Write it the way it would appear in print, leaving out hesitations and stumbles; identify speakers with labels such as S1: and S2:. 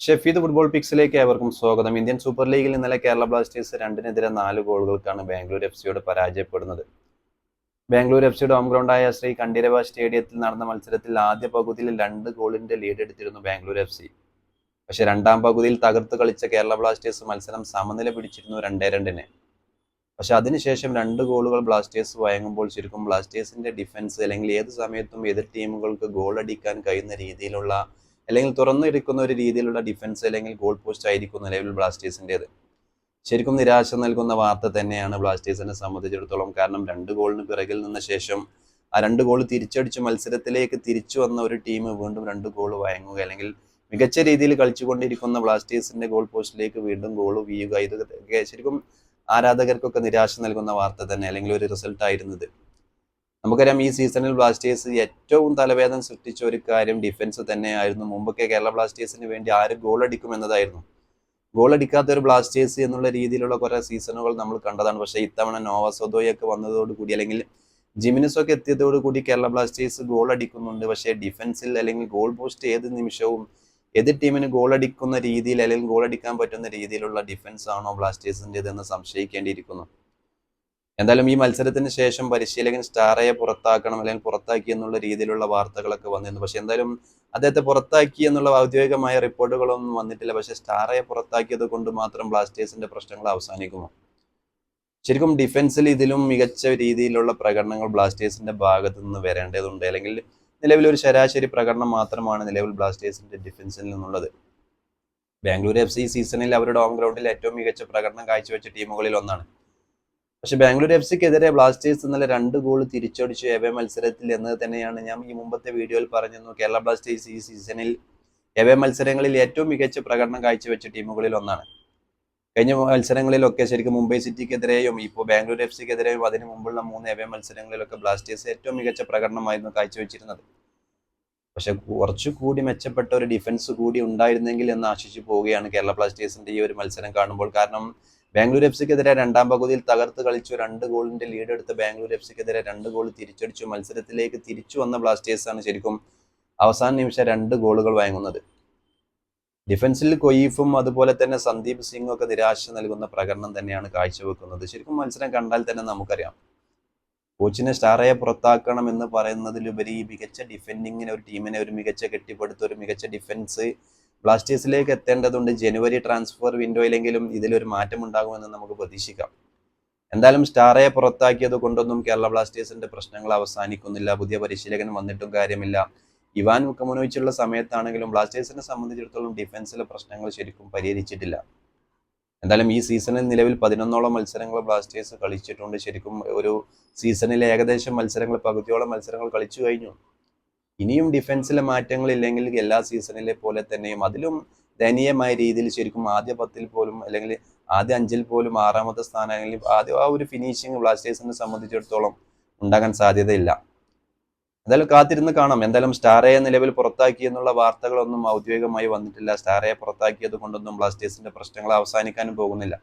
S1: Shefeed football പിക്സിലേക്ക് ഏവർക്കും സ്വാഗതം. Indian super ലീഗിൽ ഇന്നലെ കേരള ബ്ലാസ്റ്റേഴ്സ് 2-നെതിരെ 4 ഗോളുകൾക്കാണ് ബാംഗ്ലൂർ എഫ്സിയോട് പരാജയപ്പെടുന്നത്. ബാംഗ്ലൂർ എഫ്സിയുടെ ഹോം ഗ്രൗണ്ടായ ശ്രീ കണ്ഠീരവ സ്റ്റേഡിയത്തിൽ നടന്ന മത്സരത്തിൽ ആദ്യ പകുതിയിൽ 2 ഗോളിന്റെ ലീഡ് എടുത്തിരുന്നു ബാംഗ്ലൂർ എഫ്സി. പക്ഷേ രണ്ടാം പകുതിയിൽ തകർത്ത് കളിച്ച കേരള ബ്ലാസ്റ്റേഴ്സ് മത്സരം സമനില പിടിച്ചിരുന്നു 2-2. പക്ഷെ അതിനുശേഷം 2 ഗോളുകൾ ബ്ലാസ്റ്റേഴ്സ് വഴങ്ങുമ്പോൾ ശരിക്കും ബ്ലാസ്റ്റേഴ്സിന്റെ ഡിഫൻസ് അല്ലെങ്കിൽ ഏത് സമയത്തും എതിർ ടീമുകൾക്ക് ഗോൾ അടിക്കാൻ കഴിയുന്ന രീതിയിലുള്ള അല്ലെങ്കിൽ തുറന്നിരിക്കുന്ന ഒരു രീതിയിലുള്ള ഡിഫൻസ് അല്ലെങ്കിൽ ഗോൾ പോസ്റ്റ് ആയിരിക്കും നിലവിൽ ബ്ലാസ്റ്റേഴ്സിൻ്റെത്. ശരിക്കും നിരാശ നൽകുന്ന വാർത്ത തന്നെയാണ് ബ്ലാസ്റ്റേഴ്സിനെ സംബന്ധിച്ചിടത്തോളം. കാരണം 2 ഗോളിന് പിറകിൽ നിന്ന ശേഷം ആ 2 ഗോൾ തിരിച്ചടിച്ച് മത്സരത്തിലേക്ക് തിരിച്ചു വന്ന ഒരു ടീം വീണ്ടും 2 ഗോൾ വഴങ്ങുക അല്ലെങ്കിൽ മികച്ച രീതിയിൽ കളിച്ചുകൊണ്ടിരിക്കുന്ന ബ്ലാസ്റ്റേഴ്സിന്റെ ഗോൾ പോസ്റ്റിലേക്ക് വീണ്ടും ഗോൾ വീഴുക, ഇത് ശരിക്കും ആരാധകർക്കൊക്കെ നിരാശ നൽകുന്ന വാർത്ത തന്നെ അല്ലെങ്കിൽ ഒരു റിസൾട്ട് ആയിരുന്നത്. നമുക്കറിയാം, ഈ സീസണിൽ ബ്ലാസ്റ്റേഴ്സ് ഏറ്റവും തലവേദന സൃഷ്ടിച്ച ഒരു കാര്യം ഡിഫൻസ് തന്നെയായിരുന്നു. മുമ്പൊക്കെ കേരള ബ്ലാസ്റ്റേഴ്സിന് വേണ്ടി ആര് ഗോൾ അടിക്കും എന്നതായിരുന്നു. ഗോൾ അടിക്കാത്ത ഒരു ബ്ലാസ്റ്റേഴ്സ് എന്നുള്ള രീതിയിലുള്ള കുറെ സീസണുകൾ നമ്മൾ കണ്ടതാണ്. പക്ഷേ ഇത്തവണ നോവസോദോയൊക്കെ വന്നതോടുകൂടി അല്ലെങ്കിൽ ജിമിനസൊക്കെ എത്തിയതോടുകൂടി കേരള ബ്ലാസ്റ്റേഴ്സ് ഗോൾ അടിക്കുന്നുണ്ട്. പക്ഷേ ഡിഫൻസിൽ അല്ലെങ്കിൽ ഗോൾ പോസ്റ്റ് ഏത് നിമിഷവും എതിർ ടീമിന് ഗോൾ അടിക്കുന്ന രീതിയിൽ അല്ലെങ്കിൽ ഗോൾ അടിക്കാൻ പറ്റുന്ന രീതിയിലുള്ള ഡിഫൻസ് ആണോ ബ്ലാസ്റ്റേഴ്സിൻ്റെതെന്ന് സംശയിക്കേണ്ടിയിരിക്കുന്നു. എന്തായാലും ഈ മത്സരത്തിന് ശേഷം പരിശീലകൻ സ്റ്റാറയെ പുറത്താക്കണം അല്ലെങ്കിൽ പുറത്താക്കി എന്നുള്ള രീതിയിലുള്ള വാർത്തകളൊക്കെ വന്നിരുന്നു. പക്ഷെ എന്തായാലും അദ്ദേഹത്തെ പുറത്താക്കി എന്നുള്ള ഔദ്യോഗികമായ റിപ്പോർട്ടുകളൊന്നും വന്നിട്ടില്ല. പക്ഷെ സ്റ്റാറയെ പുറത്താക്കിയത് കൊണ്ട് മാത്രം ബ്ലാസ്റ്റേഴ്സിന്റെ പ്രശ്നങ്ങൾ അവസാനിക്കുമോ? ശരിക്കും ഡിഫൻസിൽ ഇതിലും മികച്ച രീതിയിലുള്ള പ്രകടനങ്ങൾ ബ്ലാസ്റ്റേഴ്സിന്റെ ഭാഗത്തു നിന്ന് വരേണ്ടതുണ്ട്. അല്ലെങ്കിൽ നിലവിൽ ഒരു ശരാശരി പ്രകടനം മാത്രമാണ് നിലവിൽ ബ്ലാസ്റ്റേഴ്സിന്റെ ഡിഫൻസിൽ നിന്നുള്ളത്. ബാംഗ്ലൂർ എഫ് സി സീസണിൽ അവരുടെ ഹോം ഗ്രൗണ്ടിൽ ഏറ്റവും മികച്ച പ്രകടനം കാഴ്ചവെച്ച ടീമുകളിൽ ഒന്നാണ്. പക്ഷെ ബാംഗ്ലൂർ എഫ് സിക്കെതിരെ ബ്ലാസ്റ്റേഴ്സ് ഇന്നലെ 2 ഗോൾ തിരിച്ചടിച്ചു എവേ മത്സരത്തിൽ എന്നത് തന്നെയാണ് ഞാൻ ഈ മുമ്പത്തെ വീഡിയോയിൽ പറഞ്ഞിരുന്നു. കേരള ബ്ലാസ്റ്റേഴ്സ് ഈ സീസണിൽ എവേ മത്സരങ്ങളിൽ ഏറ്റവും മികച്ച പ്രകടനം കാഴ്ചവെച്ച ടീമുകളിൽ ഒന്നാണ്. കഴിഞ്ഞ മത്സരങ്ങളിലൊക്കെ ശരിക്കും മുംബൈ സിറ്റിക്കെതിരെയും ഇപ്പോൾ ബാംഗ്ലൂർ എഫ് സിക്കെതിരെയും അതിന് മുമ്പുള്ള 3 എവേ മത്സരങ്ങളിലൊക്കെ ബ്ലാസ്റ്റേഴ്സ് ഏറ്റവും മികച്ച പ്രകടനമായിരുന്നു കാഴ്ചവെച്ചിരുന്നത്. പക്ഷെ കുറച്ചുകൂടി മെച്ചപ്പെട്ട ഒരു ഡിഫൻസ് കൂടി ഉണ്ടായിരുന്നെങ്കിൽ എന്ന് ആശിച്ചു പോവുകയാണ് കേരള ബ്ലാസ്റ്റേഴ്സിന്റെ ഈ ഒരു മത്സരം കാണുമ്പോൾ. കാരണം ബാംഗ്ലൂർ എഫ് സിക്കെതിരെ രണ്ടാം പകുതിയിൽ തകർത്ത് കളിച്ചു 2 ഗോളിന്റെ ലീഡ് എടുത്ത ബാംഗ്ലൂർ എഫ് സിക്കെതിരെ 2 ഗോൾ തിരിച്ചടിച്ചു മത്സരത്തിലേക്ക് തിരിച്ചു വന്ന ബ്ലാസ്റ്റേഴ്സാണ് ശരിക്കും അവസാന നിമിഷം 2 ഗോളുകൾ വഴങ്ങുന്നത്. ഡിഫൻസിൽ കൊയീഫും അതുപോലെ തന്നെ സന്ദീപ് സിംഗും ഒക്കെ നിരാശ നൽകുന്ന പ്രകടനം തന്നെയാണ് കാഴ്ചവെക്കുന്നത്. ശരിക്കും മത്സരം കണ്ടാൽ തന്നെ നമുക്കറിയാം, കോച്ചിനെ സ്റ്റാറയെ പുറത്താക്കണം എന്ന് പറയുന്നതിലുപരി മികച്ച ഡിഫെൻഡിങ്ങിന് ഒരു ടീമിനെ ഒരു മികച്ച കെട്ടിപ്പടുത്ത് ഒരു മികച്ച ഡിഫൻസ് ബ്ലാസ്റ്റേഴ്സിലേക്ക് എത്തേണ്ടതുണ്ട്. ജനുവരി ട്രാൻസ്ഫർ വിൻഡോയിലെങ്കിലും ഇതിലൊരു മാറ്റം ഉണ്ടാകുമെന്ന് നമുക്ക് പ്രതീക്ഷിക്കാം. എന്തായാലും സ്റ്റാറയെ പുറത്താക്കിയത് കൊണ്ടൊന്നും കേരള ബ്ലാസ്റ്റേഴ്സിന്റെ പ്രശ്നങ്ങൾ അവസാനിക്കുന്നില്ല. പുതിയ പരിശീലകൻ വന്നിട്ടും കാര്യമില്ല. ഇവാൻ വുക്കമനോവിച്ചുള്ള സമയത്താണെങ്കിലും ബ്ലാസ്റ്റേഴ്സിനെ സംബന്ധിച്ചിടത്തോളം ഡിഫൻസിലെ പ്രശ്നങ്ങൾ ശരിക്കും പരിഹരിച്ചിട്ടില്ല. എന്തായാലും ഈ സീസണിൽ നിലവിൽ 11ഓളം മത്സരങ്ങൾ ബ്ലാസ്റ്റേഴ്സ് കളിച്ചിട്ടുണ്ട്. ശരിക്കും ഒരു സീസണിലെ ഏകദേശം മത്സരങ്ങൾ പകുതിയോളം മത്സരങ്ങൾ കളിച്ചു കഴിഞ്ഞു. ഇനിയും ഡിഫൻസിലെ മാറ്റങ്ങൾ ഇല്ലെങ്കിൽ എല്ലാ സീസണിലെ പോലെ തന്നെയും അതിലും ദയനീയമായ രീതിയിൽ ശരിക്കും ആദ്യ 10-ൽ പോലും അല്ലെങ്കിൽ ആദ്യ 5-ൽ പോലും 6ാമത്തെ സ്ഥാനം അല്ലെങ്കിൽ ആദ്യം ആ ഒരു ഫിനിഷിങ് ബ്ലാസ്റ്റേഴ്സിനെ സംബന്ധിച്ചിടത്തോളം ഉണ്ടാകാൻ സാധ്യതയില്ല. എന്തായാലും കാത്തിരുന്ന് കാണാം. എന്തായാലും സ്റ്റാറയെ നിലവിൽ പുറത്താക്കി എന്നുള്ള വാർത്തകളൊന്നും ഔദ്യോഗികമായി വന്നിട്ടില്ല. സ്റ്റാറയെ പുറത്താക്കിയത് കൊണ്ടൊന്നും ബ്ലാസ്റ്റേഴ്സിന്റെ പ്രശ്നങ്ങൾ അവസാനിക്കാനും പോകുന്നില്ല.